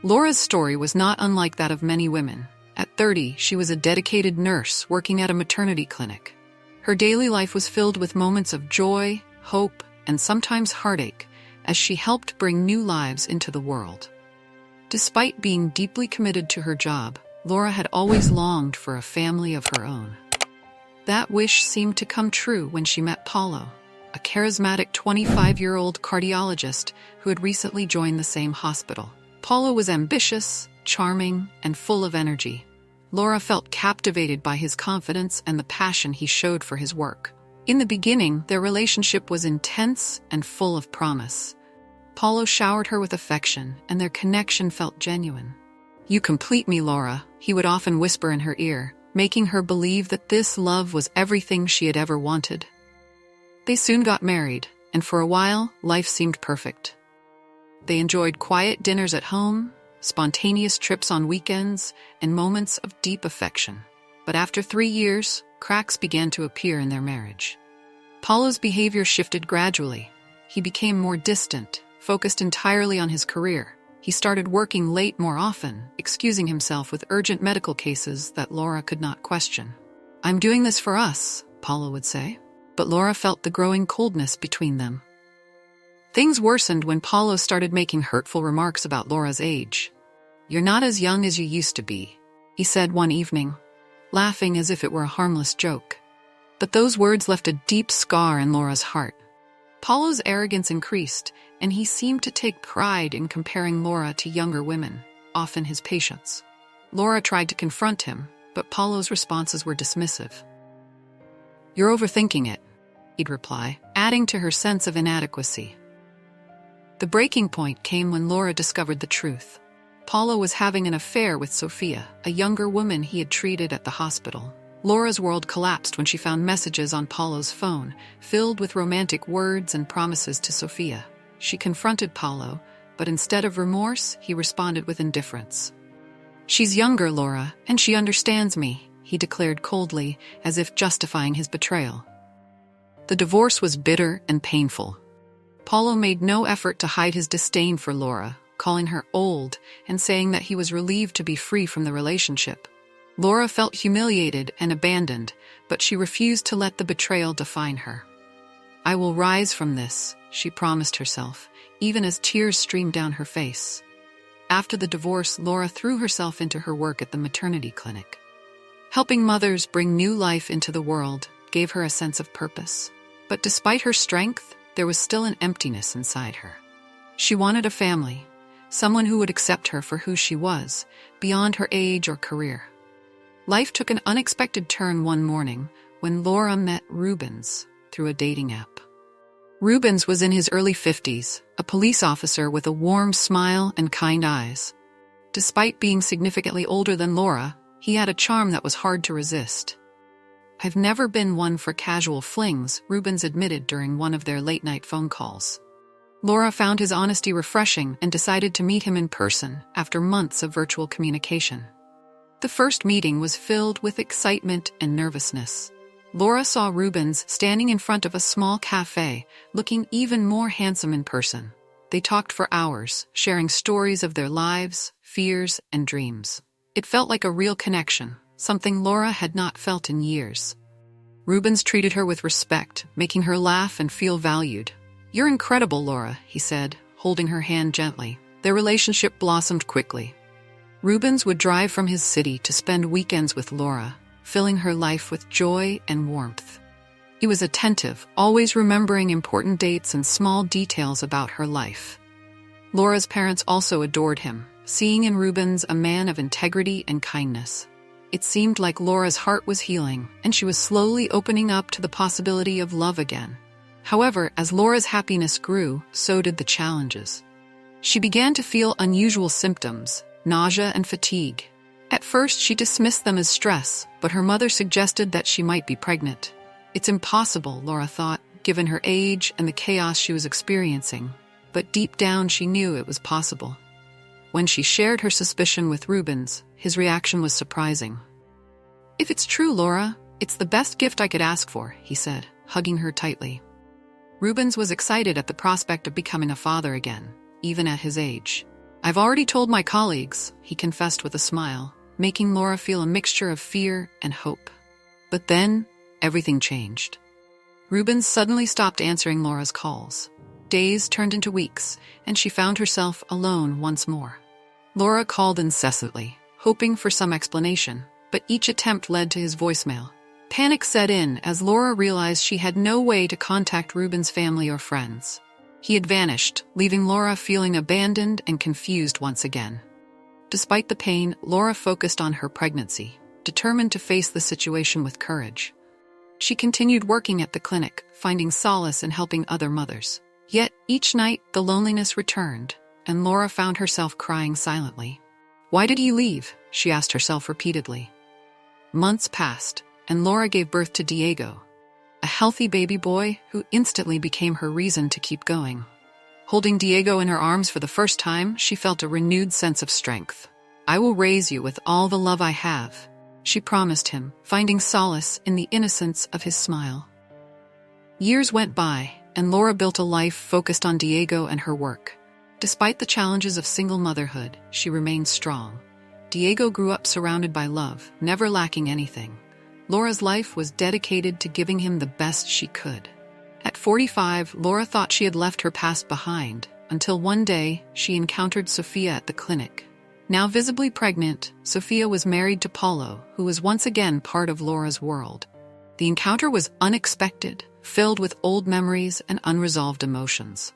Laura's story was not unlike that of many women. At 30, she was a dedicated nurse working at a maternity clinic. Her daily life was filled with moments of joy, hope, and sometimes heartache as she helped bring new lives into the world. Despite being deeply committed to her job, Laura had always longed for a family of her own. That wish seemed to come true when she met Paulo, a charismatic 25-year-old cardiologist who had recently joined the same hospital. Paulo was ambitious, charming, and full of energy. Laura felt captivated by his confidence and the passion he showed for his work. In the beginning, their relationship was intense and full of promise. Paulo showered her with affection, and their connection felt genuine. "You complete me, Laura," he would often whisper in her ear, making her believe that this love was everything she had ever wanted. They soon got married, and for a while, life seemed perfect. They enjoyed quiet dinners at home, spontaneous trips on weekends, and moments of deep affection. But after 3 years, cracks began to appear in their marriage. Paulo's behavior shifted gradually. He became more distant, focused entirely on his career. He started working late more often, excusing himself with urgent medical cases that Laura could not question. "I'm doing this for us," Paulo would say. But Laura felt the growing coldness between them. Things worsened when Paulo started making hurtful remarks about Laura's age. "You're not as young as you used to be," he said one evening, laughing as if it were a harmless joke. But those words left a deep scar in Laura's heart. Paulo's arrogance increased, and he seemed to take pride in comparing Laura to younger women, often his patients. Laura tried to confront him, but Paulo's responses were dismissive. "You're overthinking it," he'd reply, adding to her sense of inadequacy. The breaking point came when Laura discovered the truth. Paulo was having an affair with Sofia, a younger woman he had treated at the hospital. Laura's world collapsed when she found messages on Paulo's phone, filled with romantic words and promises to Sofia. She confronted Paulo, but instead of remorse, he responded with indifference. "She's younger, Laura, and she understands me," he declared coldly, as if justifying his betrayal. The divorce was bitter and painful. Paulo made no effort to hide his disdain for Laura, calling her old and saying that he was relieved to be free from the relationship. Laura felt humiliated and abandoned, but she refused to let the betrayal define her. "I will rise from this," she promised herself, even as tears streamed down her face. After the divorce, Laura threw herself into her work at the maternity clinic. Helping mothers bring new life into the world gave her a sense of purpose. But despite her strength, there was still an emptiness inside her. She wanted a family, someone who would accept her for who she was, beyond her age or career. Life took an unexpected turn one morning when Laura met Rubens through a dating app. Rubens was in his early 50s, a police officer with a warm smile and kind eyes. Despite being significantly older than Laura, he had a charm that was hard to resist. "I've never been one for casual flings," Rubens admitted during one of their late-night phone calls. Laura found his honesty refreshing and decided to meet him in person after months of virtual communication. The first meeting was filled with excitement and nervousness. Laura saw Rubens standing in front of a small cafe, looking even more handsome in person. They talked for hours, sharing stories of their lives, fears, and dreams. It felt like a real connection, something Laura had not felt in years. Rubens treated her with respect, making her laugh and feel valued. "You're incredible, Laura," he said, holding her hand gently. Their relationship blossomed quickly. Rubens would drive from his city to spend weekends with Laura, filling her life with joy and warmth. He was attentive, always remembering important dates and small details about her life. Laura's parents also adored him, seeing in Rubens a man of integrity and kindness. It seemed like Laura's heart was healing, and she was slowly opening up to the possibility of love again. However, as Laura's happiness grew, so did the challenges. She began to feel unusual symptoms, nausea and fatigue. At first, she dismissed them as stress, but her mother suggested that she might be pregnant. It's impossible, Laura thought, given her age and the chaos she was experiencing. But deep down, she knew it was possible. When she shared her suspicion with Rubens, his reaction was surprising. "If it's true, Laura, it's the best gift I could ask for," he said, hugging her tightly. Rubens was excited at the prospect of becoming a father again, even at his age. I've already told my colleagues, he confessed with a smile, making Laura feel a mixture of fear and hope. But then, everything changed. Rubens suddenly stopped answering Laura's calls. Days turned into weeks, and she found herself alone once more. Laura called incessantly, hoping for some explanation, but each attempt led to his voicemail. Panic set in as Laura realized she had no way to contact Rubens' family or friends. He had vanished, leaving Laura feeling abandoned and confused once again. Despite the pain, Laura focused on her pregnancy, determined to face the situation with courage. She continued working at the clinic, finding solace in helping other mothers. Yet, each night, the loneliness returned, and Laura found herself crying silently. "Why did you leave?" she asked herself repeatedly. Months passed, and Laura gave birth to Diego, a healthy baby boy who instantly became her reason to keep going. Holding Diego in her arms for the first time, she felt a renewed sense of strength. "I will raise you with all the love I have," she promised him, finding solace in the innocence of his smile. Years went by, and Laura built a life focused on Diego and her work. Despite the challenges of single motherhood, she remained strong. Diego grew up surrounded by love, never lacking anything. Laura's life was dedicated to giving him the best she could. At 45, Laura thought she had left her past behind, until one day she encountered Sophia at the clinic. Now visibly pregnant, Sophia was married to Paulo, who was once again part of Laura's world. The encounter was unexpected, filled with old memories and unresolved emotions.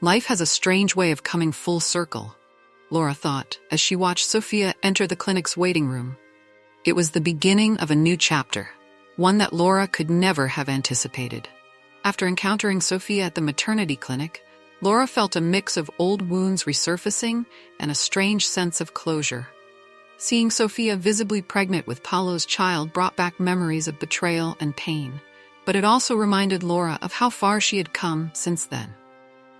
Life has a strange way of coming full circle, Laura thought, as she watched Sophia enter the clinic's waiting room. It was the beginning of a new chapter, one that Laura could never have anticipated. After encountering Sophia at the maternity clinic, Laura felt a mix of old wounds resurfacing and a strange sense of closure. Seeing Sophia visibly pregnant with Paulo's child brought back memories of betrayal and pain, but it also reminded Laura of how far she had come since then.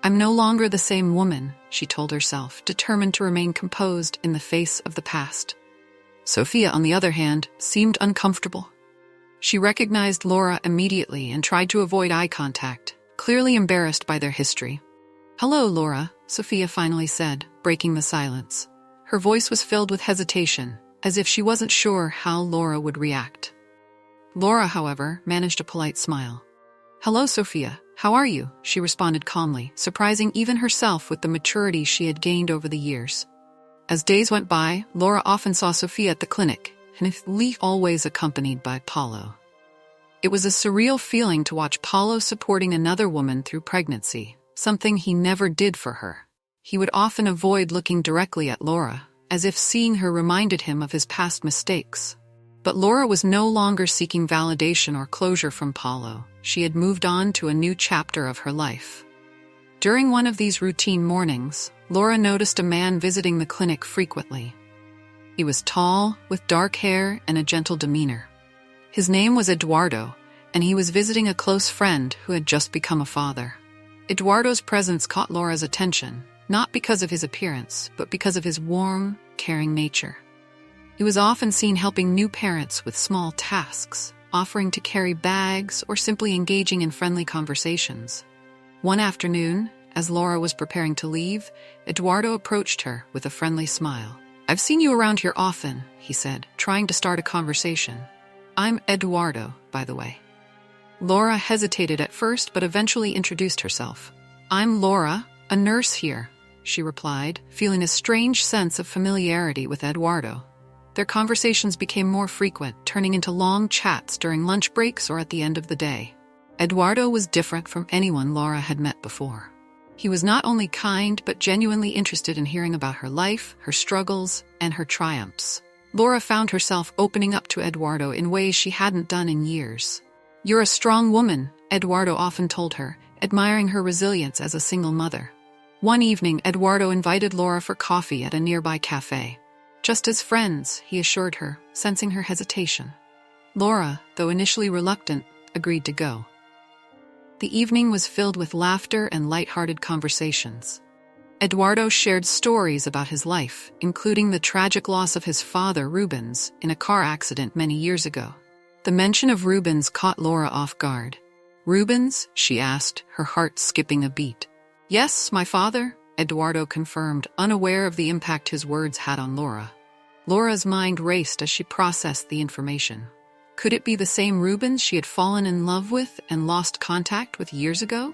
"I'm no longer the same woman," she told herself, determined to remain composed in the face of the past. Sophia, on the other hand, seemed uncomfortable. She recognized Laura immediately and tried to avoid eye contact, clearly embarrassed by their history. "Hello, Laura," Sophia finally said, breaking the silence. Her voice was filled with hesitation, as if she wasn't sure how Laura would react. Laura, however, managed a polite smile. "Hello, Sophia. How are you?" she responded calmly, surprising even herself with the maturity she had gained over the years. As days went by, Laura often saw Sophia at the clinic, and always accompanied by Paulo. It was a surreal feeling to watch Paulo supporting another woman through pregnancy, something he never did for her. He would often avoid looking directly at Laura, as if seeing her reminded him of his past mistakes. But Laura was no longer seeking validation or closure from Paulo. She had moved on to a new chapter of her life. During one of these routine mornings, Laura noticed a man visiting the clinic frequently. He was tall, with dark hair and a gentle demeanor. His name was Eduardo, and he was visiting a close friend who had just become a father. Eduardo's presence caught Laura's attention, not because of his appearance, but because of his warm, caring nature. He was often seen helping new parents with small tasks, offering to carry bags, or simply engaging in friendly conversations. One afternoon, as Laura was preparing to leave, Eduardo approached her with a friendly smile. "I've seen you around here often," he said, trying to start a conversation. "I'm Eduardo, by the way." Laura hesitated at first, but eventually introduced herself. "I'm Laura, a nurse here," she replied, feeling a strange sense of familiarity with Eduardo. Their conversations became more frequent, turning into long chats during lunch breaks or at the end of the day. Eduardo was different from anyone Laura had met before. He was not only kind, but genuinely interested in hearing about her life, her struggles, and her triumphs. Laura found herself opening up to Eduardo in ways she hadn't done in years. "You're a strong woman," Eduardo often told her, admiring her resilience as a single mother. One evening, Eduardo invited Laura for coffee at a nearby cafe. "Just as friends," he assured her, sensing her hesitation. Laura, though initially reluctant, agreed to go. The evening was filled with laughter and light-hearted conversations. Eduardo shared stories about his life, including the tragic loss of his father, Rubens, in a car accident many years ago. The mention of Rubens caught Laura off guard. "Rubens?" she asked, her heart skipping a beat. "Yes, my father," Eduardo confirmed, unaware of the impact his words had on Laura. Laura's mind raced as she processed the information. Could it be the same Rubens she had fallen in love with and lost contact with years ago?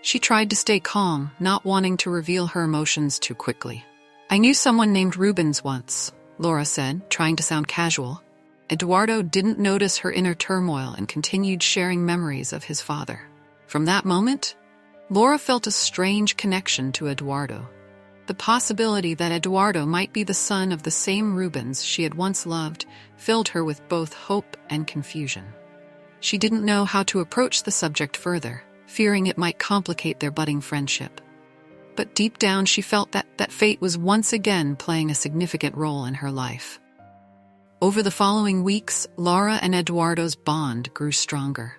She tried to stay calm, not wanting to reveal her emotions too quickly. "I knew someone named Rubens once," Laura said, trying to sound casual. Eduardo didn't notice her inner turmoil and continued sharing memories of his father. From that moment, Laura felt a strange connection to Eduardo. The possibility that Eduardo might be the son of the same Rubens she had once loved filled her with both hope and confusion. She didn't know how to approach the subject further, fearing it might complicate their budding friendship. But deep down she felt that fate was once again playing a significant role in her life. Over the following weeks, Laura and Eduardo's bond grew stronger.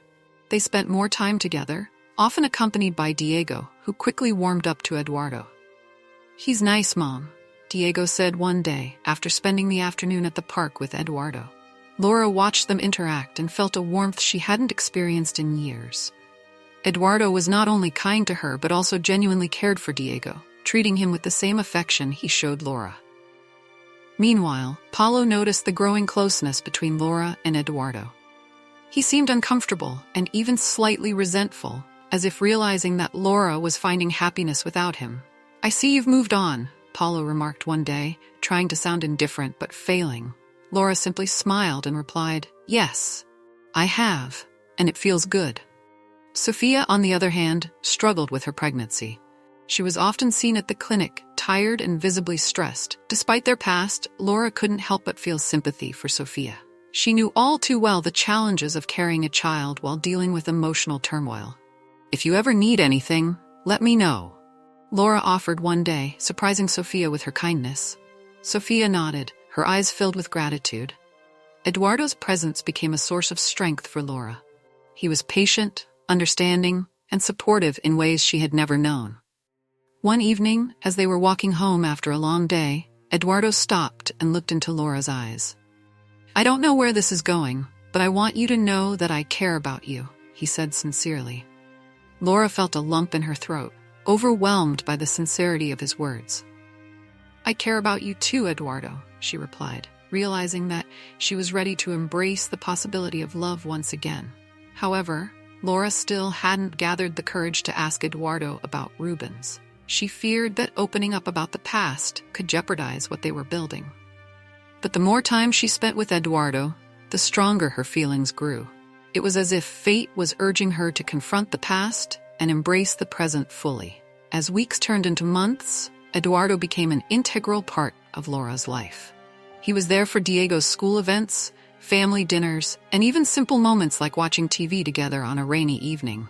They spent more time together, often accompanied by Diego, who quickly warmed up to Eduardo. "He's nice, Mom," Diego said one day after spending the afternoon at the park with Eduardo. Laura watched them interact and felt a warmth she hadn't experienced in years. Eduardo was not only kind to her but also genuinely cared for Diego, treating him with the same affection he showed Laura. Meanwhile, Paulo noticed the growing closeness between Laura and Eduardo. He seemed uncomfortable and even slightly resentful, as if realizing that Laura was finding happiness without him. "I see you've moved on," Paulo remarked one day, trying to sound indifferent but failing. Laura simply smiled and replied, "Yes, I have, and it feels good." Sophia, on the other hand, struggled with her pregnancy. She was often seen at the clinic, tired and visibly stressed. Despite their past, Laura couldn't help but feel sympathy for Sophia. She knew all too well the challenges of carrying a child while dealing with emotional turmoil. "If you ever need anything, let me know," Laura offered one day, surprising Sophia with her kindness. Sophia nodded, her eyes filled with gratitude. Eduardo's presence became a source of strength for Laura. He was patient, understanding, and supportive in ways she had never known. One evening, as they were walking home after a long day, Eduardo stopped and looked into Laura's eyes. "I don't know where this is going, but I want you to know that I care about you," he said sincerely. Laura felt a lump in her throat, overwhelmed by the sincerity of his words. "I care about you too, Eduardo," she replied, realizing that she was ready to embrace the possibility of love once again. However, Laura still hadn't gathered the courage to ask Eduardo about Rubens. She feared that opening up about the past could jeopardize what they were building. But the more time she spent with Eduardo, the stronger her feelings grew. It was as if fate was urging her to confront the past and embrace the present fully. As weeks turned into months, Eduardo became an integral part of Laura's life. He was there for Diego's school events, family dinners, and even simple moments like watching TV together on a rainy evening.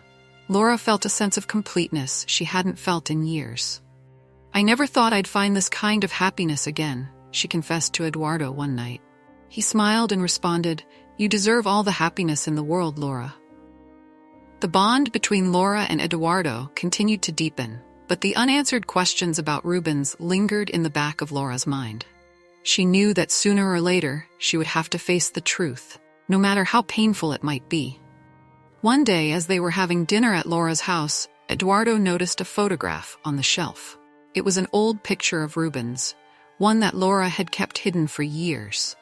Laura felt a sense of completeness she hadn't felt in years. "I never thought I'd find this kind of happiness again," she confessed to Eduardo one night. He smiled and responded, "You deserve all the happiness in the world, Laura." The bond between Laura and Eduardo continued to deepen, but the unanswered questions about Rubens lingered in the back of Laura's mind. She knew that sooner or later she would have to face the truth, no matter how painful it might be. One day, as they were having dinner at Laura's house, Eduardo noticed a photograph on the shelf. It was an old picture of Rubens, one that Laura had kept hidden for years.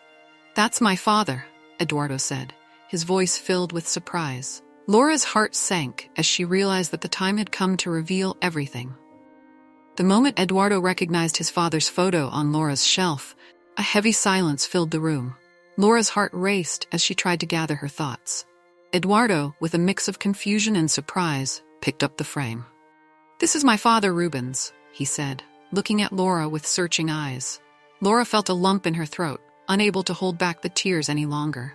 "That's my father," Eduardo said, his voice filled with surprise. Laura's heart sank as she realized that the time had come to reveal everything. The moment Eduardo recognized his father's photo on Laura's shelf, a heavy silence filled the room. Laura's heart raced as she tried to gather her thoughts. Eduardo, with a mix of confusion and surprise, picked up the frame. "This is my father, Rubens," he said, looking at Laura with searching eyes. Laura felt a lump in her throat, unable to hold back the tears any longer.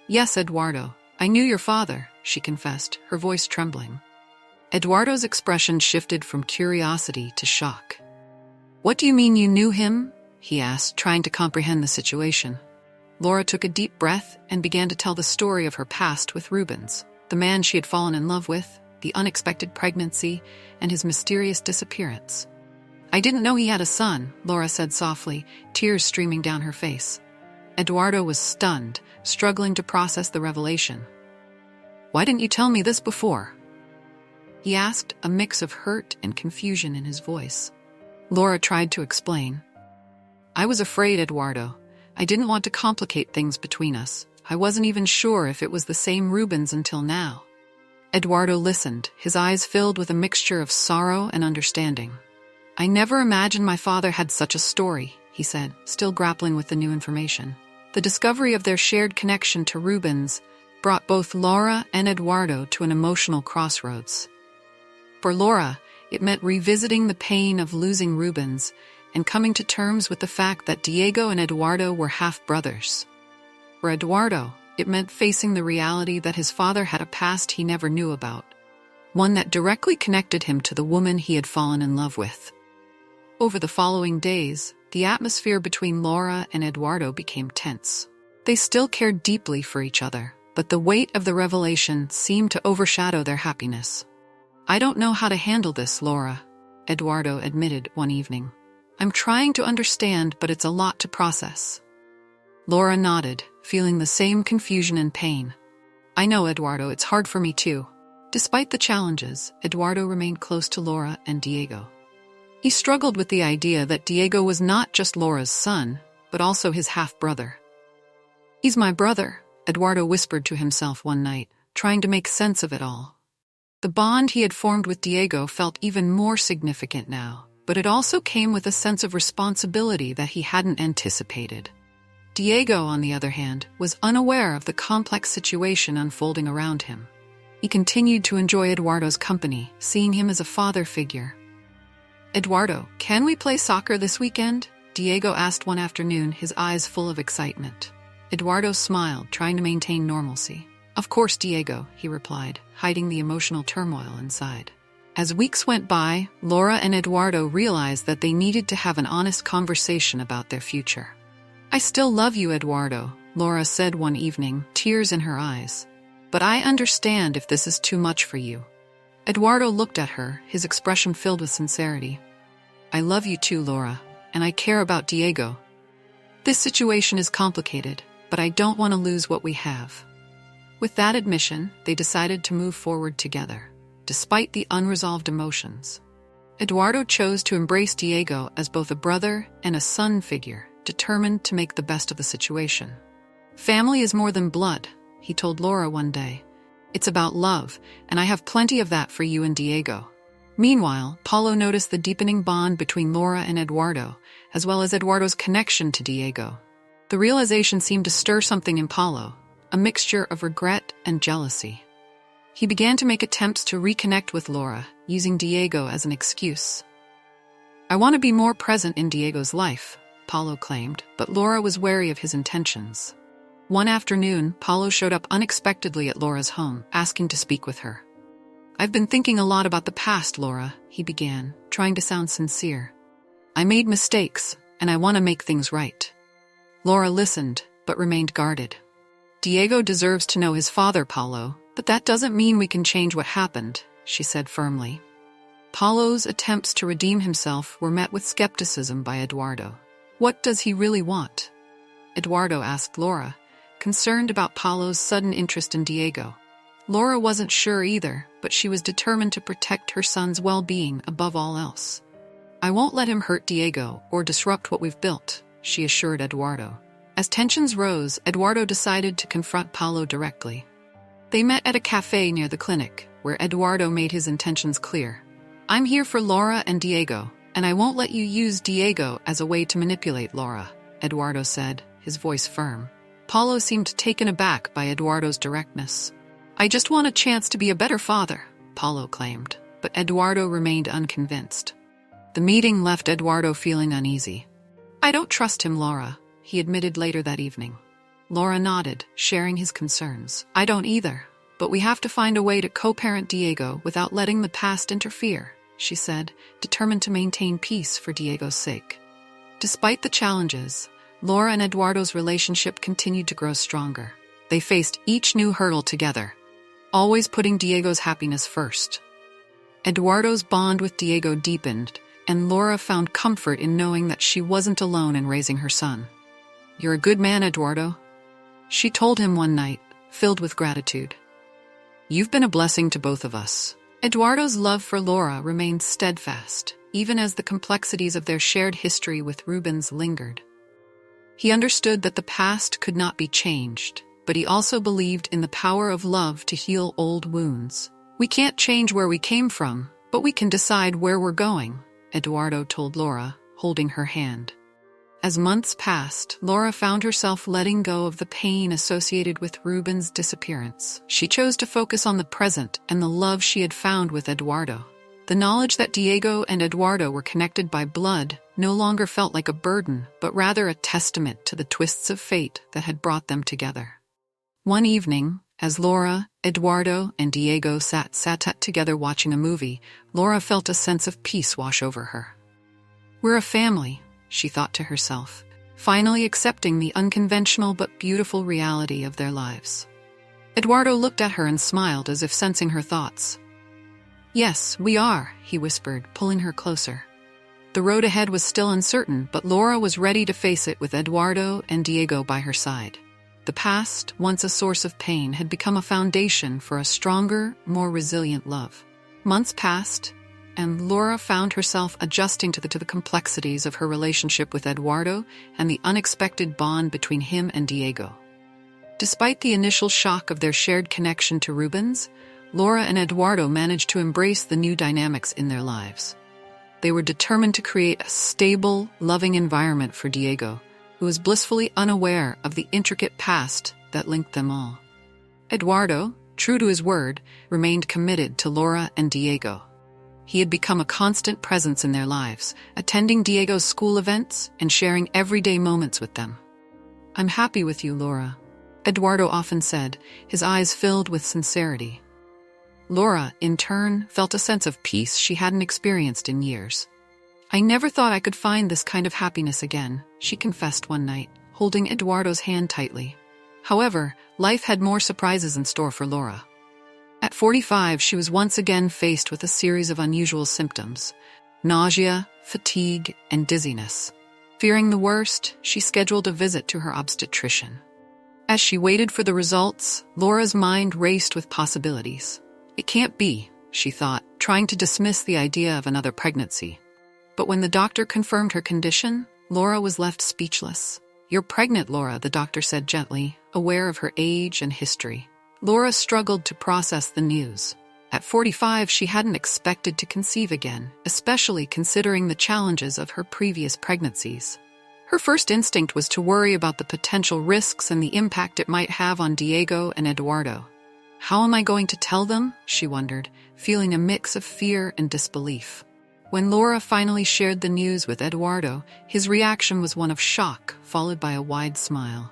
"Yes, Eduardo, I knew your father," she confessed, her voice trembling. Eduardo's expression shifted from curiosity to shock. "What do you mean you knew him?" he asked, trying to comprehend the situation. Laura took a deep breath and began to tell the story of her past with Rubens, the man she had fallen in love with, the unexpected pregnancy, and his mysterious disappearance. "I didn't know he had a son," Laura said softly, tears streaming down her face. Eduardo was stunned, struggling to process the revelation. "Why didn't you tell me this before?" he asked, a mix of hurt and confusion in his voice. Laura tried to explain. I was afraid, Eduardo. I didn't want to complicate things between us. I wasn't even sure if it was the same Rubens until now. Eduardo listened, his eyes filled with a mixture of sorrow and understanding. I never imagined my father had such a story, he said, still grappling with the new information. The discovery of their shared connection to Rubens brought both Laura and Eduardo to an emotional crossroads. For Laura, it meant revisiting the pain of losing Rubens and coming to terms with the fact that Diego and Eduardo were half-brothers. For Eduardo, it meant facing the reality that his father had a past he never knew about, one that directly connected him to the woman he had fallen in love with. Over the following days, the atmosphere between Laura and Eduardo became tense. They still cared deeply for each other, but the weight of the revelation seemed to overshadow their happiness. I don't know how to handle this, Laura, Eduardo admitted one evening. I'm trying to understand, but it's a lot to process. Laura nodded, feeling the same confusion and pain. I know, Eduardo, it's hard for me too. Despite the challenges, Eduardo remained close to Laura and Diego. He struggled with the idea that Diego was not just Laura's son, but also his half-brother. He's my brother, Eduardo whispered to himself one night, trying to make sense of it all. The bond he had formed with Diego felt even more significant now, but it also came with a sense of responsibility that he hadn't anticipated. Diego, on the other hand, was unaware of the complex situation unfolding around him. He continued to enjoy Eduardo's company, seeing him as a father figure. Eduardo, can we play soccer this weekend? Diego asked one afternoon, his eyes full of excitement. Eduardo smiled, trying to maintain normalcy. Of course, Diego, he replied, hiding the emotional turmoil inside. As weeks went by, Laura and Eduardo realized that they needed to have an honest conversation about their future. I still love you, Eduardo, Laura said one evening, tears in her eyes. But I understand if this is too much for you. Eduardo looked at her, his expression filled with sincerity. I love you too, Laura, and I care about Diego. This situation is complicated, but I don't want to lose what we have. With that admission, they decided to move forward together, despite the unresolved emotions. Eduardo chose to embrace Diego as both a brother and a son figure, determined to make the best of the situation. Family is more than blood, he told Laura one day. It's about love, and I have plenty of that for you and Diego. Meanwhile, Paulo noticed the deepening bond between Laura and Eduardo, as well as Eduardo's connection to Diego. The realization seemed to stir something in Paulo, a mixture of regret and jealousy. He began to make attempts to reconnect with Laura, using Diego as an excuse. I want to be more present in Diego's life, Paulo claimed, but Laura was wary of his intentions. One afternoon, Paulo showed up unexpectedly at Laura's home, asking to speak with her. I've been thinking a lot about the past, Laura, he began, trying to sound sincere. I made mistakes, and I want to make things right. Laura listened, but remained guarded. Diego deserves to know his father, Paulo, but that doesn't mean we can change what happened, she said firmly. Paulo's attempts to redeem himself were met with skepticism by Eduardo. What does he really want? Eduardo asked Laura, concerned about Paulo's sudden interest in Diego. Laura wasn't sure either, but she was determined to protect her son's well-being above all else. I won't let him hurt Diego or disrupt what we've built, she assured Eduardo. As tensions rose, Eduardo decided to confront Paulo directly. They met at a cafe near the clinic, where Eduardo made his intentions clear. I'm here for Laura and Diego, and I won't let you use Diego as a way to manipulate Laura, Eduardo said, his voice firm. Paulo seemed taken aback by Eduardo's directness. I just want a chance to be a better father, Paulo claimed, but Eduardo remained unconvinced. The meeting left Eduardo feeling uneasy. I don't trust him, Laura, he admitted later that evening. Laura nodded, sharing his concerns. I don't either, but we have to find a way to co-parent Diego without letting the past interfere, she said, determined to maintain peace for Diego's sake. Despite the challenges, Laura and Eduardo's relationship continued to grow stronger. They faced each new hurdle together, always putting Diego's happiness first. Eduardo's bond with Diego deepened, and Laura found comfort in knowing that she wasn't alone in raising her son. You're a good man, Eduardo, she told him one night, filled with gratitude. You've been a blessing to both of us. Eduardo's love for Laura remained steadfast, even as the complexities of their shared history with Rubens lingered. He understood that the past could not be changed, but he also believed in the power of love to heal old wounds. "We can't change where we came from, but we can decide where we're going," Eduardo told Laura, holding her hand. As months passed, Laura found herself letting go of the pain associated with Rubens' disappearance. She chose to focus on the present and the love she had found with Eduardo. The knowledge that Diego and Eduardo were connected by blood no longer felt like a burden, but rather a testament to the twists of fate that had brought them together. One evening, as Laura, Eduardo, and Diego sat together watching a movie, Laura felt a sense of peace wash over her. "We're a family," she thought to herself, finally accepting the unconventional but beautiful reality of their lives. Eduardo looked at her and smiled as if sensing her thoughts. "Yes, we are," he whispered, pulling her closer. The road ahead was still uncertain, but Laura was ready to face it with Eduardo and Diego by her side. The past, once a source of pain, had become a foundation for a stronger, more resilient love. Months passed, and Laura found herself adjusting to the complexities of her relationship with Eduardo and the unexpected bond between him and Diego. Despite the initial shock of their shared connection to Rubens, Laura and Eduardo managed to embrace the new dynamics in their lives. They were determined to create a stable, loving environment for Diego, who was blissfully unaware of the intricate past that linked them all. Eduardo, true to his word, remained committed to Laura and Diego. He had become a constant presence in their lives, attending Diego's school events and sharing everyday moments with them. "I'm happy with you, Laura," Eduardo often said, his eyes filled with sincerity. Laura, in turn, felt a sense of peace she hadn't experienced in years. "I never thought I could find this kind of happiness again," she confessed one night, holding Eduardo's hand tightly. However, life had more surprises in store for Laura. At 45, she was once again faced with a series of unusual symptoms: nausea, fatigue, and dizziness. Fearing the worst, she scheduled a visit to her obstetrician. As she waited for the results, Laura's mind raced with possibilities. "It can't be," she thought, trying to dismiss the idea of another pregnancy. But when the doctor confirmed her condition, Laura was left speechless. "You're pregnant, Laura," the doctor said gently, aware of her age and history. Laura struggled to process the news. At 45, she hadn't expected to conceive again, especially considering the challenges of her previous pregnancies. Her first instinct was to worry about the potential risks and the impact it might have on Diego and Eduardo. "How am I going to tell them?" she wondered, feeling a mix of fear and disbelief. When Laura finally shared the news with Eduardo, his reaction was one of shock, followed by a wide smile.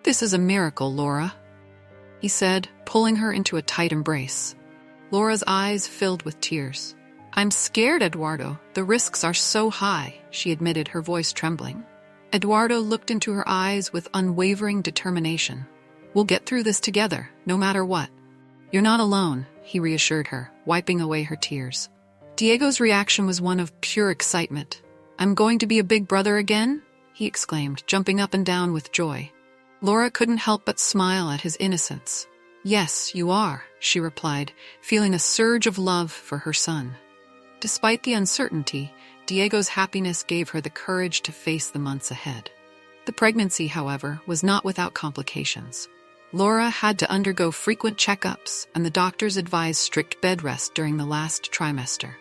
"This is a miracle, Laura," he said, pulling her into a tight embrace. Laura's eyes filled with tears. "I'm scared, Eduardo. The risks are so high," she admitted, her voice trembling. Eduardo looked into her eyes with unwavering determination. "We'll get through this together, no matter what." "You're not alone," he reassured her, wiping away her tears. Diego's reaction was one of pure excitement. "I'm going to be a big brother again?" he exclaimed, jumping up and down with joy. Laura couldn't help but smile at his innocence. "Yes, you are," she replied, feeling a surge of love for her son. Despite the uncertainty, Diego's happiness gave her the courage to face the months ahead. The pregnancy, however, was not without complications. Laura had to undergo frequent checkups, and the doctors advised strict bed rest during the last trimester.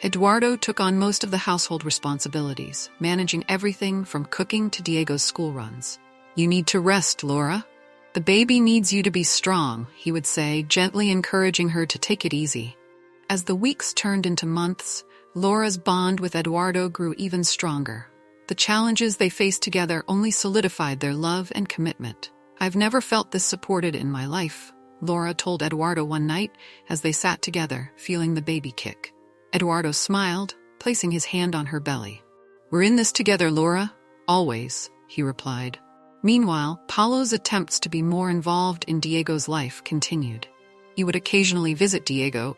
Eduardo took on most of the household responsibilities, managing everything from cooking to Diego's school runs. "You need to rest, Laura. The baby needs you to be strong," he would say, gently encouraging her to take it easy. As the weeks turned into months, Laura's bond with Eduardo grew even stronger. The challenges they faced together only solidified their love and commitment. "I've never felt this supported in my life," Laura told Eduardo one night as they sat together, feeling the baby kick. Eduardo smiled, placing his hand on her belly. "We're in this together, Laura. Always," he replied. Meanwhile, Paulo's attempts to be more involved in Diego's life continued. He would occasionally visit Diego,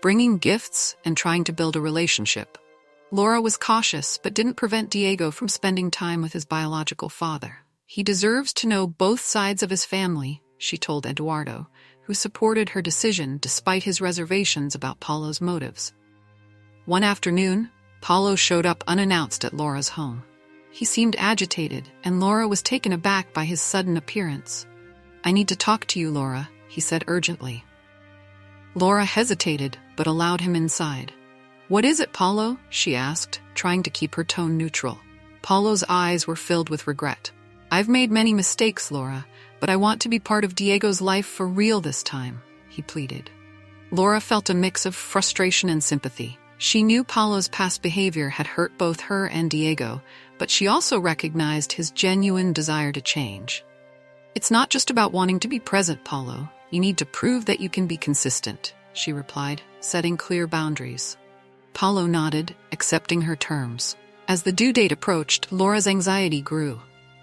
bringing gifts and trying to build a relationship. Laura was cautious, but didn't prevent Diego from spending time with his biological father. "He deserves to know both sides of his family," she told Eduardo, who supported her decision despite his reservations about Paulo's motives. One afternoon, Paulo showed up unannounced at Laura's home. He seemed agitated, and Laura was taken aback by his sudden appearance. "I need to talk to you, Laura," he said urgently. Laura hesitated, but allowed him inside. "What is it, Paulo?" she asked, trying to keep her tone neutral. Paulo's eyes were filled with regret. "I've made many mistakes, Laura, but I want to be part of Diego's life for real this time," he pleaded. Laura felt a mix of frustration and sympathy. She knew Paulo's past behavior had hurt both her and Diego, but she also recognized his genuine desire to change. "It's not just about wanting to be present, Paulo. You need to prove that you can be consistent," she replied, setting clear boundaries. Paulo nodded, accepting her terms. As the due date approached, Laura's anxiety grew.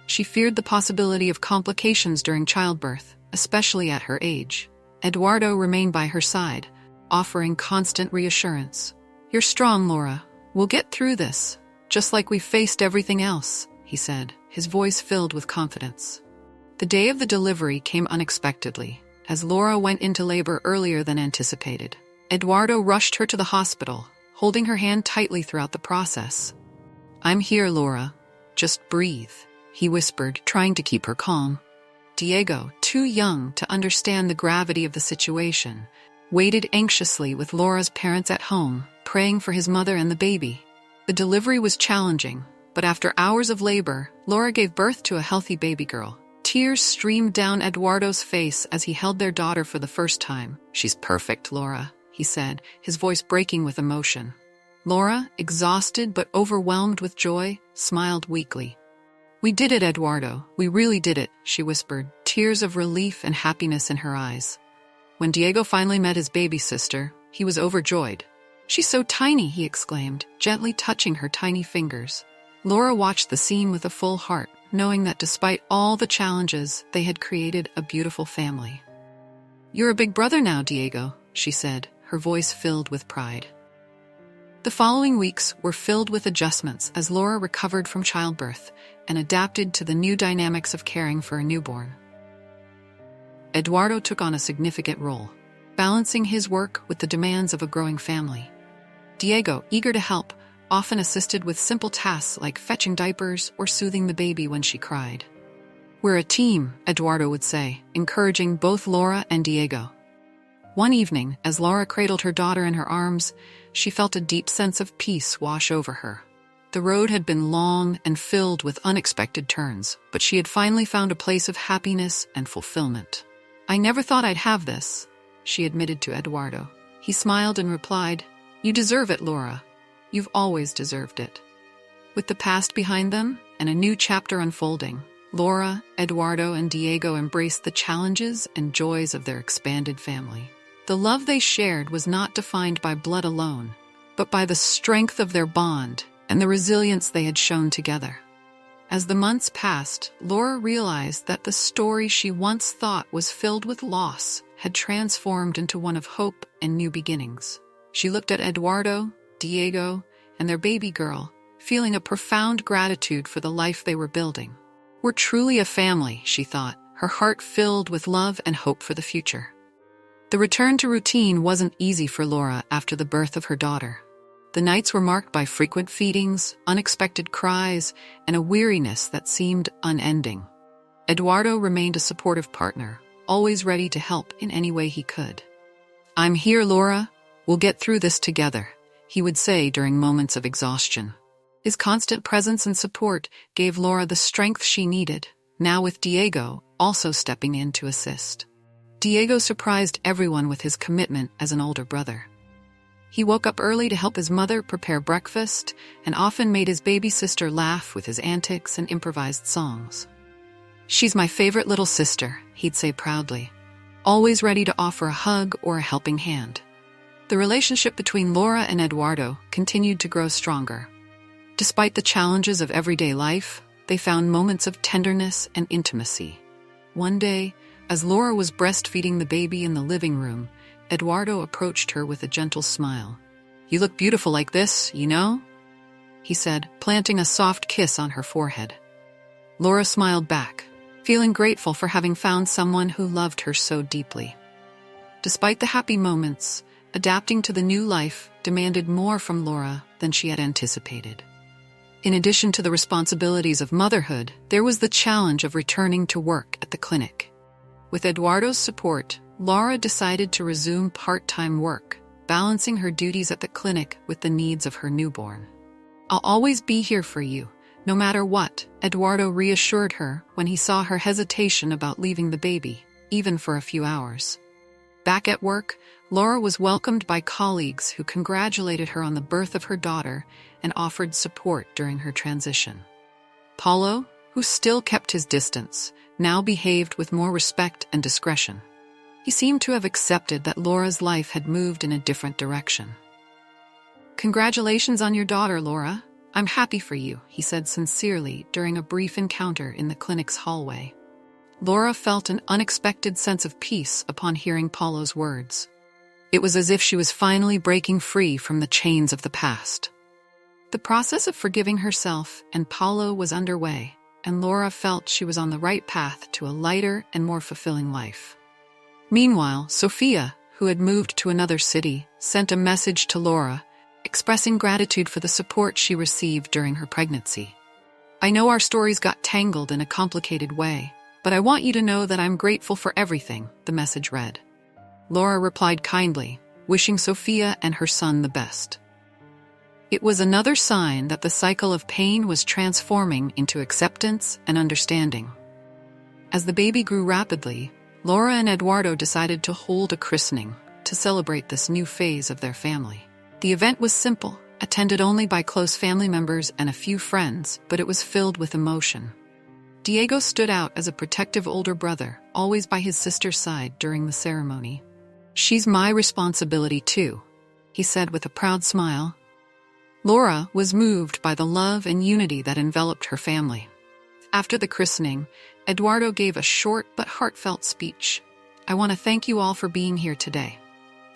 She feared the possibility of complications during childbirth, especially at her age. Eduardo remained by her side, offering constant reassurance. "You're strong, Laura. We'll get through this, just like we've faced everything else," he said, his voice filled with confidence. The day of the delivery came unexpectedly, as Laura went into labor earlier than anticipated. Eduardo rushed her to the hospital, holding her hand tightly throughout the process. "I'm here, Laura. Just breathe," he whispered, trying to keep her calm. Diego, too young to understand the gravity of the situation, waited anxiously with Laura's parents at home, praying for his mother and the baby. The delivery was challenging, but after hours of labor, Laura gave birth to a healthy baby girl. Tears streamed down Eduardo's face as he held their daughter for the first time. "She's perfect, Laura," he said, his voice breaking with emotion. Laura, exhausted but overwhelmed with joy, smiled weakly. "We did it, Eduardo. We really did it," she whispered, tears of relief and happiness in her eyes. When Diego finally met his baby sister, he was overjoyed. "She's so tiny," he exclaimed, gently touching her tiny fingers. Laura watched the scene with a full heart, knowing that despite all the challenges, they had created a beautiful family. "You're a big brother now, Diego," she said, her voice filled with pride. The following weeks were filled with adjustments as Laura recovered from childbirth and adapted to the new dynamics of caring for a newborn. Eduardo took on a significant role, balancing his work with the demands of a growing family. Diego, eager to help, often assisted with simple tasks like fetching diapers or soothing the baby when she cried. "We're a team," Eduardo would say, encouraging both Laura and Diego. One evening, as Laura cradled her daughter in her arms, she felt a deep sense of peace wash over her. The road had been long and filled with unexpected turns, but she had finally found a place of happiness and fulfillment. "I never thought I'd have this," she admitted to Eduardo. He smiled and replied, "You deserve it, Laura. You've always deserved it." With the past behind them and a new chapter unfolding, Laura, Eduardo, and Diego embraced the challenges and joys of their expanded family. The love they shared was not defined by blood alone, but by the strength of their bond and the resilience they had shown together. As the months passed, Laura realized that the story she once thought was filled with loss had transformed into one of hope and new beginnings. She looked at Eduardo, Diego, and their baby girl, feeling a profound gratitude for the life they were building. "We're truly a family," she thought, her heart filled with love and hope for the future. The return to routine wasn't easy for Laura after the birth of her daughter. The nights were marked by frequent feedings, unexpected cries, and a weariness that seemed unending. Eduardo remained a supportive partner, always ready to help in any way he could. "I'm here, Laura. We'll get through this together," he would say during moments of exhaustion. His constant presence and support gave Laura the strength she needed, now with Diego also stepping in to assist. Diego surprised everyone with his commitment as an older brother. He woke up early to help his mother prepare breakfast and often made his baby sister laugh with his antics and improvised songs. "She's my favorite little sister," he'd say proudly, always ready to offer a hug or a helping hand. The relationship between Laura and Eduardo continued to grow stronger. Despite the challenges of everyday life, they found moments of tenderness and intimacy. One day, as Laura was breastfeeding the baby in the living room, Eduardo approached her with a gentle smile. "You look beautiful like this, you know?" he said, planting a soft kiss on her forehead. Laura smiled back, feeling grateful for having found someone who loved her so deeply. Despite the happy moments, adapting to the new life demanded more from Laura than she had anticipated. In addition to the responsibilities of motherhood, there was the challenge of returning to work at the clinic. With Eduardo's support, Laura decided to resume part-time work, balancing her duties at the clinic with the needs of her newborn. "I'll always be here for you, no matter what," Eduardo reassured her when he saw her hesitation about leaving the baby, even for a few hours. Back at work, Laura was welcomed by colleagues who congratulated her on the birth of her daughter and offered support during her transition. Paulo, who still kept his distance, now behaved with more respect and discretion. He seemed to have accepted that Laura's life had moved in a different direction. "Congratulations on your daughter, Laura. I'm happy for you," he said sincerely during a brief encounter in the clinic's hallway. Laura felt an unexpected sense of peace upon hearing Paulo's words. It was as if she was finally breaking free from the chains of the past. The process of forgiving herself and Paulo was underway, and Laura felt she was on the right path to a lighter and more fulfilling life. Meanwhile, Sophia, who had moved to another city, sent a message to Laura, expressing gratitude for the support she received during her pregnancy. "I know our stories got tangled in a complicated way, but I want you to know that I'm grateful for everything," the message read. Laura replied kindly, wishing Sophia and her son the best. It was another sign that the cycle of pain was transforming into acceptance and understanding. As the baby grew rapidly, Laura and Eduardo decided to hold a christening to celebrate this new phase of their family. The event was simple, attended only by close family members and a few friends, but it was filled with emotion. Diego stood out as a protective older brother, always by his sister's side during the ceremony. "She's my responsibility too," he said with a proud smile. Laura was moved by the love and unity that enveloped her family. After the christening, Eduardo gave a short but heartfelt speech. "I want to thank you all for being here today.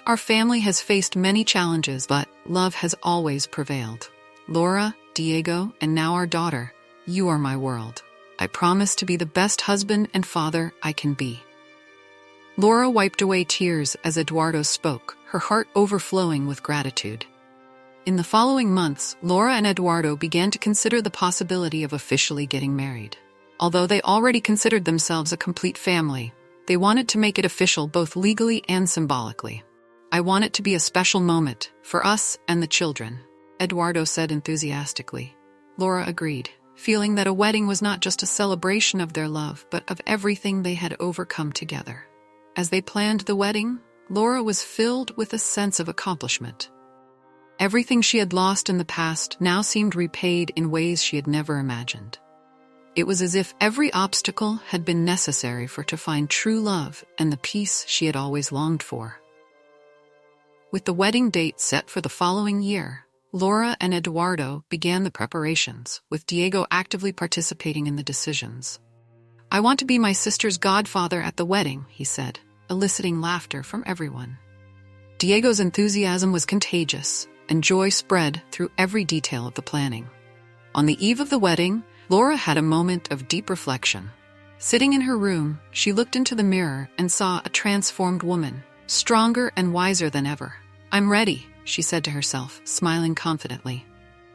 Our family has faced many challenges, but love has always prevailed. Laura, Diego, and now our daughter, you are my world. I promise to be the best husband and father I can be." Laura wiped away tears as Eduardo spoke, her heart overflowing with gratitude. In the following months, Laura and Eduardo began to consider the possibility of officially getting married. Although they already considered themselves a complete family, they wanted to make it official both legally and symbolically. "I want it to be a special moment for us and the children," Eduardo said enthusiastically. Laura agreed, feeling that a wedding was not just a celebration of their love, but of everything they had overcome together. As they planned the wedding, Laura was filled with a sense of accomplishment. Everything she had lost in the past now seemed repaid in ways she had never imagined. It was as if every obstacle had been necessary for her to find true love and the peace she had always longed for. With the wedding date set for the following year, Laura and Eduardo began the preparations, with Diego actively participating in the decisions. "I want to be my sister's godfather at the wedding," he said, eliciting laughter from everyone. Diego's enthusiasm was contagious, and joy spread through every detail of the planning. On the eve of the wedding, Laura had a moment of deep reflection. Sitting in her room, she looked into the mirror and saw a transformed woman, stronger and wiser than ever. "I'm ready," she said to herself, smiling confidently.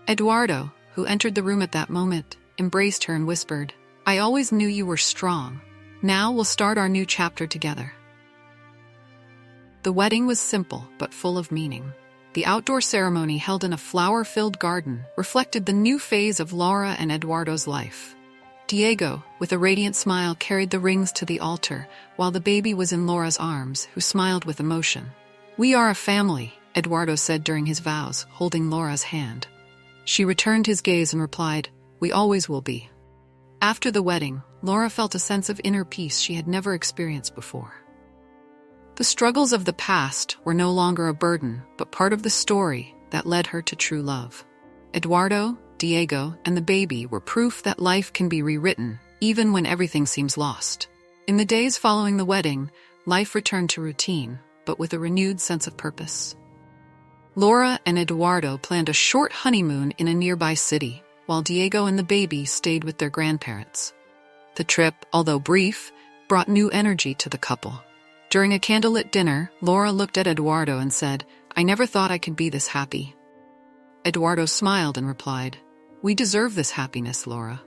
Eduardo, who entered the room at that moment, embraced her and whispered, "I always knew you were strong. Now we'll start our new chapter together." The wedding was simple but full of meaning. The outdoor ceremony, held in a flower-filled garden, reflected the new phase of Laura and Eduardo's life. Diego, with a radiant smile, carried the rings to the altar, while the baby was in Laura's arms, who smiled with emotion. "We are a family," Eduardo said during his vows, holding Laura's hand. She returned his gaze and replied, "We always will be." After the wedding, Laura felt a sense of inner peace she had never experienced before. The struggles of the past were no longer a burden, but part of the story that led her to true love. Eduardo, Diego, and the baby were proof that life can be rewritten, even when everything seems lost. In the days following the wedding, life returned to routine, but with a renewed sense of purpose. Laura and Eduardo planned a short honeymoon in a nearby city, while Diego and the baby stayed with their grandparents. The trip, although brief, brought new energy to the couple. During a candlelit dinner, Laura looked at Eduardo and said, "I never thought I could be this happy." Eduardo smiled and replied, "We deserve this happiness, Laura."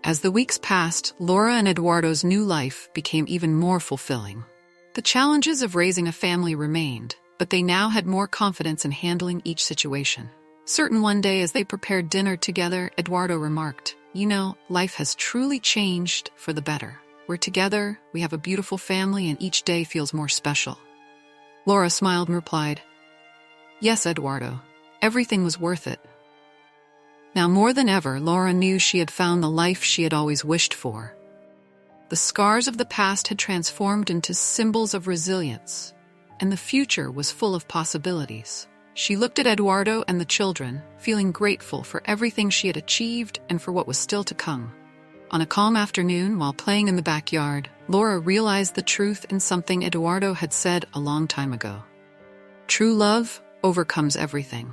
As the weeks passed, Laura and Eduardo's new life became even more fulfilling. The challenges of raising a family remained, but they now had more confidence in handling each situation. Certain one day as they prepared dinner together, Eduardo remarked, "You know, life has truly changed for the better. We're together, we have a beautiful family, and each day feels more special." Laura smiled and replied, "Yes, Eduardo, everything was worth it." Now more than ever, Laura knew she had found the life she had always wished for. The scars of the past had transformed into symbols of resilience, and the future was full of possibilities. She looked at Eduardo and the children, feeling grateful for everything she had achieved and for what was still to come. On a calm afternoon, while playing in the backyard, Laura realized the truth in something Eduardo had said a long time ago. True love overcomes everything.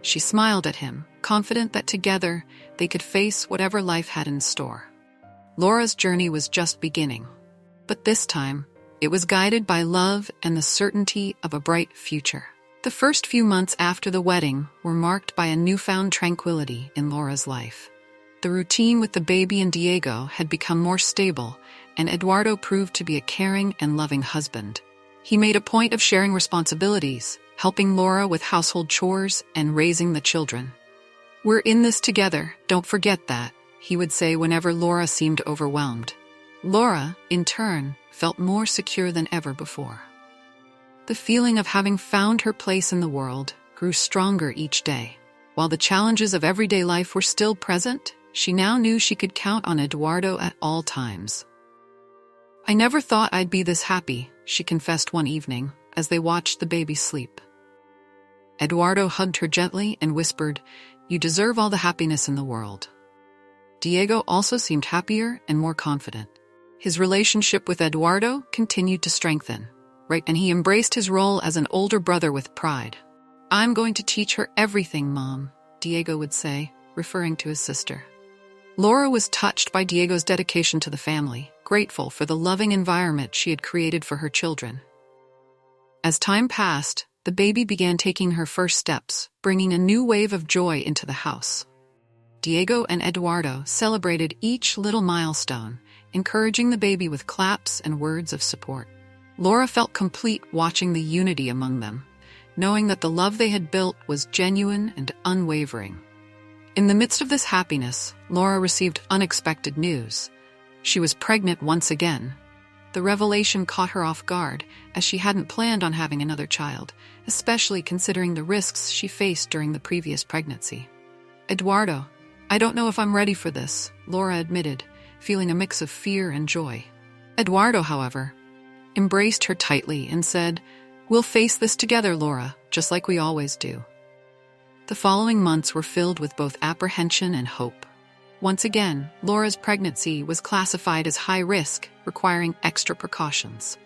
She smiled at him, confident that together they could face whatever life had in store. Laura's journey was just beginning, but this time, it was guided by love and the certainty of a bright future. The first few months after the wedding were marked by a newfound tranquility in Laura's life. The routine with the baby and Diego had become more stable, and Eduardo proved to be a caring and loving husband. He made a point of sharing responsibilities, helping Laura with household chores and raising the children. "We're in this together, don't forget that," he would say whenever Laura seemed overwhelmed. Laura, in turn, felt more secure than ever before. The feeling of having found her place in the world grew stronger each day. While the challenges of everyday life were still present, she now knew she could count on Eduardo at all times. "I never thought I'd be this happy," she confessed one evening, as they watched the baby sleep. Eduardo hugged her gently and whispered, "You deserve all the happiness in the world." Diego also seemed happier and more confident. His relationship with Eduardo continued to strengthen, and he embraced his role as an older brother with pride. "I'm going to teach her everything, Mom," Diego would say, referring to his sister. Laura was touched by Diego's dedication to the family, grateful for the loving environment she had created for her children. As time passed, the baby began taking her first steps, bringing a new wave of joy into the house. Diego and Eduardo celebrated each little milestone, encouraging the baby with claps and words of support. Laura felt complete watching the unity among them, knowing that the love they had built was genuine and unwavering. In the midst of this happiness, Laura received unexpected news. She was pregnant once again. The revelation caught her off guard, as she hadn't planned on having another child, especially considering the risks she faced during the previous pregnancy. "Eduardo, I don't know if I'm ready for this," Laura admitted, feeling a mix of fear and joy. Eduardo, however, embraced her tightly and said, "We'll face this together, Laura, just like we always do." The following months were filled with both apprehension and hope. Once again, Laura's pregnancy was classified as high risk, requiring extra precautions.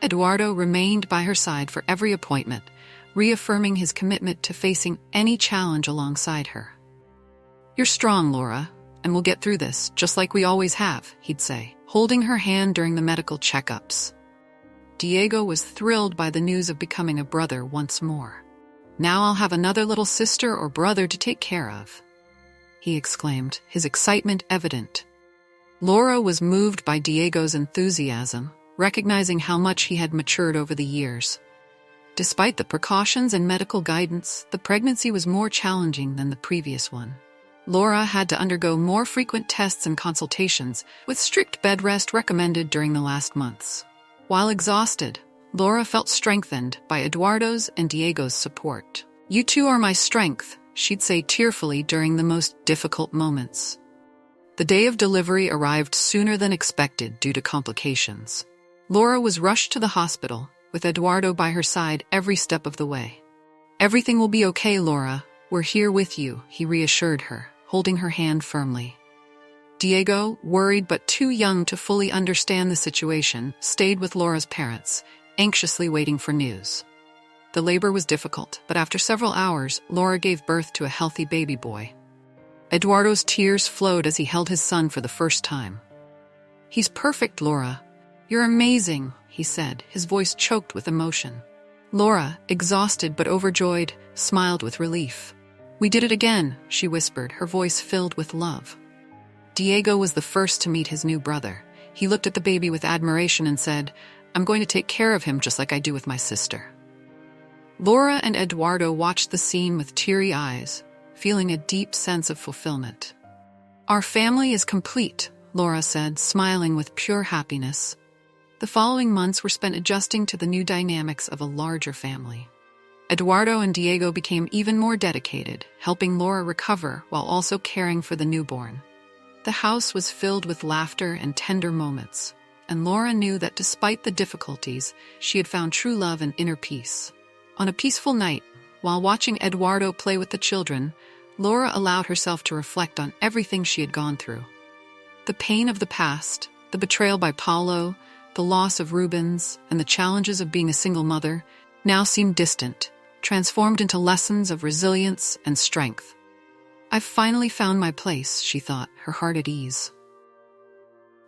Eduardo remained by her side for every appointment, reaffirming his commitment to facing any challenge alongside her. "You're strong, Laura, and we'll get through this, just like we always have," he'd say, holding her hand during the medical checkups. Diego was thrilled by the news of becoming a brother once more. "Now I'll have another little sister or brother to take care of," he exclaimed, his excitement evident. Laura was moved by Diego's enthusiasm, recognizing how much he had matured over the years. Despite the precautions and medical guidance, the pregnancy was more challenging than the previous one. Laura had to undergo more frequent tests and consultations, with strict bed rest recommended during the last months. While exhausted, Laura felt strengthened by Eduardo's and Diego's support. "You two are my strength," she'd say tearfully during the most difficult moments. The day of delivery arrived sooner than expected due to complications. Laura was rushed to the hospital, with Eduardo by her side every step of the way. "Everything will be okay, Laura. We're here with you," he reassured her, holding her hand firmly. Diego, worried but too young to fully understand the situation, stayed with Laura's parents, anxiously waiting for news. The labor was difficult, but after several hours, Laura gave birth to a healthy baby boy. Eduardo's tears flowed as he held his son for the first time. "He's perfect, Laura. You're amazing," he said, his voice choked with emotion. Laura, exhausted but overjoyed, smiled with relief. "We did it again," she whispered, her voice filled with love. Diego was the first to meet his new brother. He looked at the baby with admiration and said, "I'm going to take care of him just like I do with my sister." Laura and Eduardo watched the scene with teary eyes, feeling a deep sense of fulfillment. "Our family is complete," Laura said, smiling with pure happiness. The following months were spent adjusting to the new dynamics of a larger family. Eduardo and Diego became even more dedicated, helping Laura recover while also caring for the newborn. The house was filled with laughter and tender moments, and Laura knew that despite the difficulties, she had found true love and inner peace. On a peaceful night, while watching Eduardo play with the children, Laura allowed herself to reflect on everything she had gone through. The pain of the past, the betrayal by Paulo, the loss of Rubens, and the challenges of being a single mother now seemed distant, transformed into lessons of resilience and strength. "I've finally found my place," she thought, her heart at ease.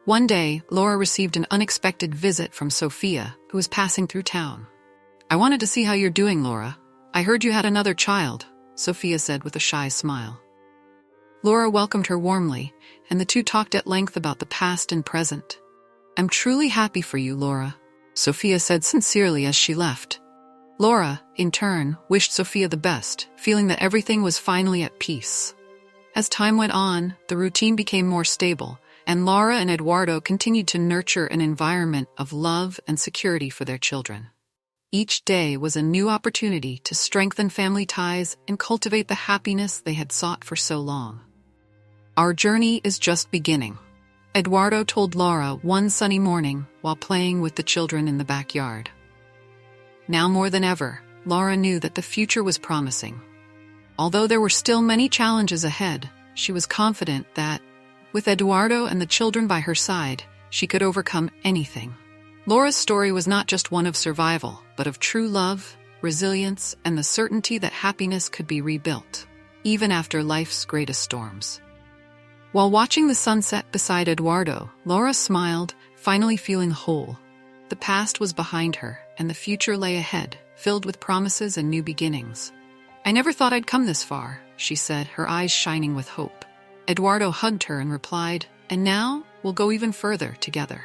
One day, Laura received an unexpected visit from Sophia, who was passing through town. "I wanted to see how you're doing, Laura. I heard you had another child," Sophia said with a shy smile. Laura welcomed her warmly, and the two talked at length about the past and present. "I'm truly happy for you, Laura," Sophia said sincerely as she left. Laura, in turn, wished Sophia the best, feeling that everything was finally at peace. As time went on, the routine became more stable, and Laura and Eduardo continued to nurture an environment of love and security for their children. Each day was a new opportunity to strengthen family ties and cultivate the happiness they had sought for so long. "Our journey is just beginning," Eduardo told Laura one sunny morning while playing with the children in the backyard. Now more than ever, Laura knew that the future was promising. Although there were still many challenges ahead, she was confident that, with Eduardo and the children by her side, she could overcome anything. Laura's story was not just one of survival, but of true love, resilience, and the certainty that happiness could be rebuilt, even after life's greatest storms. While watching the sunset beside Eduardo, Laura smiled, finally feeling whole. The past was behind her, and the future lay ahead, filled with promises and new beginnings. "I never thought I'd come this far," she said, her eyes shining with hope. Eduardo hugged her and replied, "And now, we'll go even further together."